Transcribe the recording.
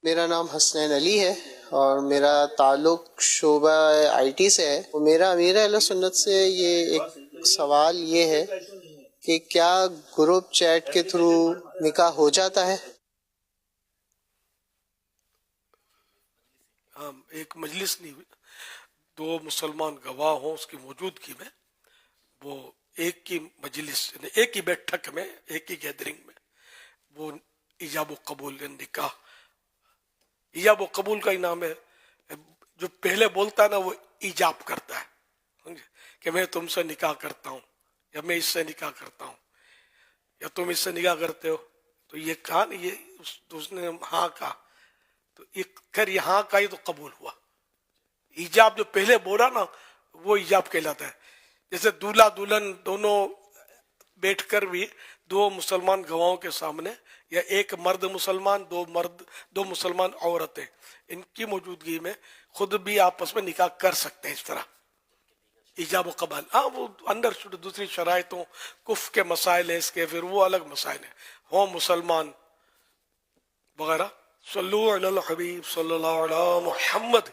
میرا نام حسنین علی ہے اور میرا تعلق شعبہ آئی ٹی سے ہے. میرا امیر اہل سنت سے یہ ایک سوال یہ ہے کہ کیا گروپ چیٹ کے تھرو نکاح ہو جاتا ہے؟ ایک مجلس نہیں ہوئی، دو مسلمان گواہ ہوں اس کی موجودگی میں، وہ ایک کی مجلس یعنی ایک ہی بیٹھک میں، ایک ہی گیدرنگ میں وہ ایجاب و قبول نکاح، ایجاب و قبول کا ہی نام ہے. جو پہلے بولتا ہے نا وہ ایجاب کرتا ہے، سمجھے؟ کہ میں تم سے نکاح کرتا ہوں، یا میں اس سے نکاح کرتا ہوں، یا تم اس سے نکاح کرتے ہو. تو یہ کہا نا، یہ اس نے ہاں کہا، تو خیر یہاں کا ہی تو قبول ہوا. ایجاب جو پہلے بولا نا وہ ایجاب کہلاتا ہے. جیسے دولہا دلہن دونوں بیٹھ کر بھی دو مسلمان گواہوں کے سامنے، یا ایک مرد مسلمان، دو مسلمان عورتیں، ان کی موجودگی میں خود بھی آپس میں نکاح کر سکتے ہیں اس طرح ایجاب و قبول. ہاں وہ اندر دوسری شرائطوں کف کے مسائل ہیں اس کے، پھر وہ الگ مسائل ہیں، ہوں مسلمان وغیرہ. صلو علی الحبیب صلی اللہ علیہ محمد.